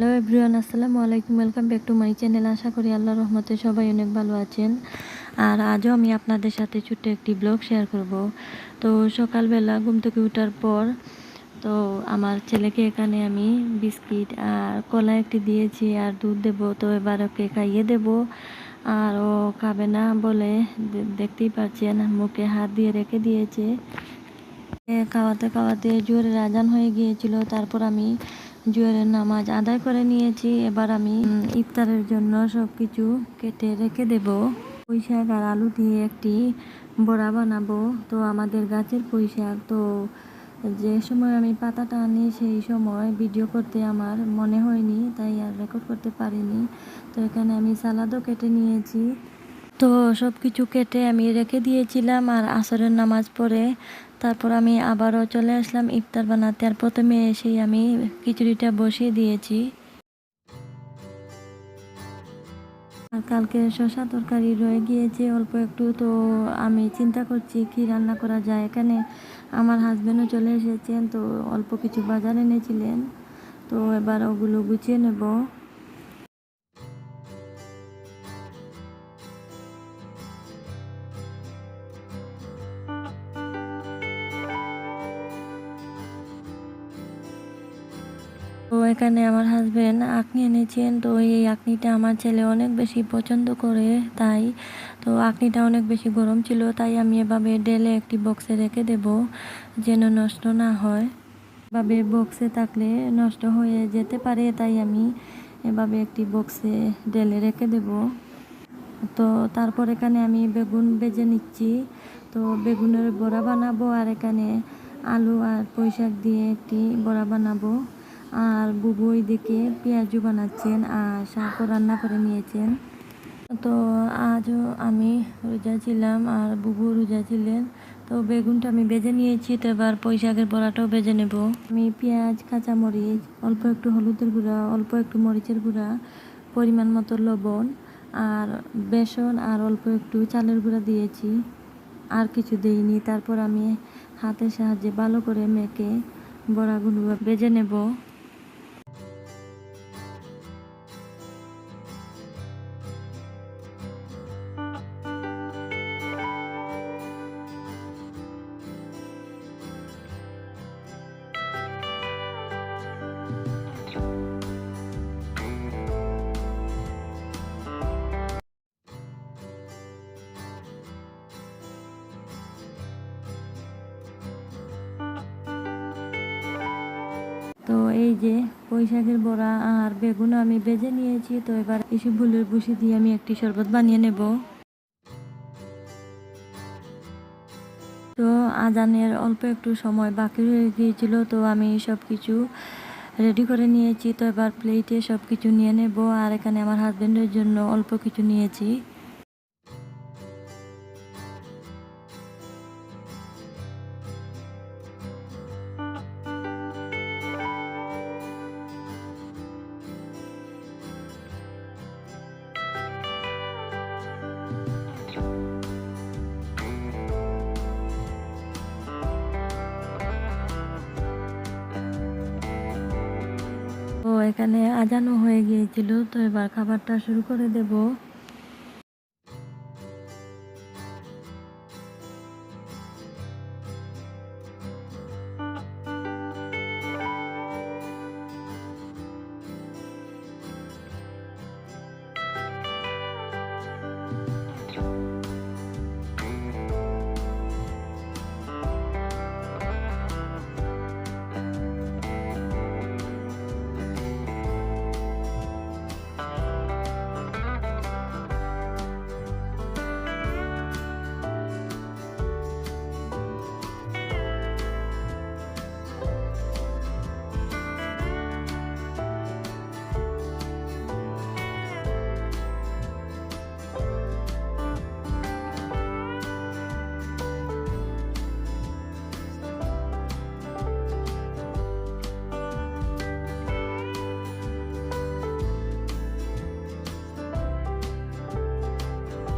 Hello everyone, আসসালামু আলাইকুম। Welcome back to my channel. আশা করি আল্লাহর রহমতে সবাই অনেক ভালো আছেন। আর আজও আমি আপনাদের সাথে ছোট্ট একটি ব্লগ শেয়ার করব। তো সকালবেলা ঘুম থেকে ওঠার পর তো আমার ছেলেকে এখানে আমি বিস্কিট আর কলা একটি দিয়েছি আর দুধ দেব। তো এবার ওকে খাইয়ে দেব। আর ও খাবে না বলে দেখতেই পাচ্ছেন মুখে হাত দিয়ে রেখে দিয়েছে। খাওয়াতে খাওয়াতে জোহরের আজান হয়ে গিয়েছিল। তারপর আমি জোহরের নামাজ আদায় করে নিয়েছি। এবার আমি ইফতারের জন্য সব কিছু কেটে রেখে দেব। পুঁই শাক আর আলু দিয়ে একটি বড়া বানাবো। তো আমাদের গাছের পুঁই শাক, তো যে সময় আমি পাতাটা আনি সেই সময় ভিডিও করতে আমার মনে হয়নি, তাই আর রেকর্ড করতে পারিনি। তো এখানে আমি সালাদও কেটে নিয়েছি। তো সব কিছু কেটে আমি রেখে দিয়েছিলাম। আর আসরের নামাজ পড়ে তারপর আমি আবারও চলে আসলাম ইফতার বানাতে। আর প্রথমে এসেই আমি খিচুড়িটা বসিয়ে দিয়েছি। আর কালকে শসা তরকারি রয়ে গিয়েছে অল্প একটু, তো আমি চিন্তা করছি কি রান্না করা যায়। এখানে আমার হাজব্যান্ডও চলে এসেছেন, তো অল্প কিছু বাজার এনেছিলেন। তো এবার ওগুলো গুছিয়ে নেব। তো এখানে আমার হাজবেন্ড আকনি এনেছেন। তো এই আকনিটা আমার ছেলে অনেক বেশি পছন্দ করে, তাই তো আকনিটা অনেক বেশি গরম ছিল, তাই আমি এভাবে ঢেলে একটি বক্সে রেখে দেব যেন নষ্ট না হয়। এভাবে বক্সে থাকলে নষ্ট হয়ে যেতে পারে, তাই আমি এভাবে একটি বক্সে ঢেলে রেখে দেব। তো তারপর এখানে আমি বেগুন ভেজে নিচ্ছি। তো বেগুনের বড়া বানাবো, আর এখানে আলু আর পুঁই শাক দিয়ে একটি বড়া বানাবো। আর বুবু ওইদিকে পেঁয়াজু বানাচ্ছেন আর শাকও রান্না করে নিয়েছেন। তো আজও আমি রোজা ছিলাম আর বুবু রোজা ছিলেন। তো বেগুনটা আমি ভেজে নিয়েছি। তো এবার পুঁই শাকের বড়াটাও ভেজে নেব। আমি পেঁয়াজ, কাঁচামরিচ, অল্প একটু হলুদের গুঁড়া, অল্প একটু মরিচের গুঁড়া, পরিমাণ মতো লবণ আর বেসন আর অল্প একটু চালের গুঁড়া দিয়েছি, আর কিছু দেইনি। তারপর আমি হাতের সাহায্যে ভালো করে মেখে বড়াগুলো ভেজে নেব। তো এই যে পুঁই শাকের বড়া আর বেগুন আমি ভেজে নিয়েছি। তো এবার কিছু ফুলের বসি দিয়ে আমি একটি শরবত বানিয়ে নেব। তো আজানের অল্প একটু সময় বাকি রয়ে গিয়েছিল, তো আমি সব কিছু রেডি করে নিয়েছি। তো এবার প্লেটে সব কিছু নিয়ে নেব। আর এখানে আমার হাজব্যান্ডের জন্য অল্প কিছু নিয়েছি। তো এখানে আজানও হয়ে গিয়েছিল। তো এবার খাবারটা শুরু করে দেব।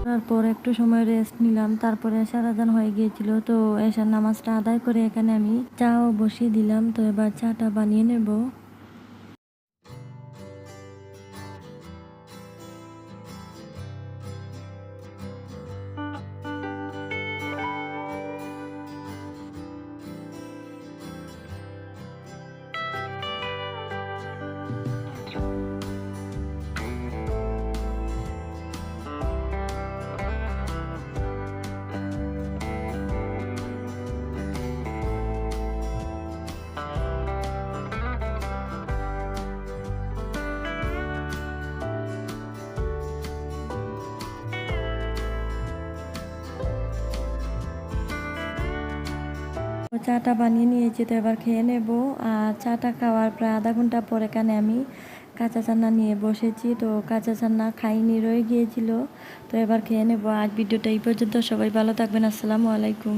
তারপর একটু সময় রেস্ট নিলাম। তারপরে এশার আজান হয়ে গিয়েছিল। তো এশার নামাজটা আদায় করে এখানে আমি চাও বসিয়ে দিলাম। তো এবার চাটা বানিয়ে নেব। চাটা বানিয়ে নিয়েছি, তো এবার খেয়ে নেব। আর চাটা খাওয়ার প্রায় আধা ঘন্টা পর এখানে আমি কাঁচা চান্না নিয়ে বসেছি। তো কাঁচা চান্না খাইনি, রয়ে গিয়েছিল, তো এবার খেয়ে নেব। আজ ভিডিওটা এই পর্যন্ত। সবাই ভালো থাকবেন। আসসালামু আলাইকুম।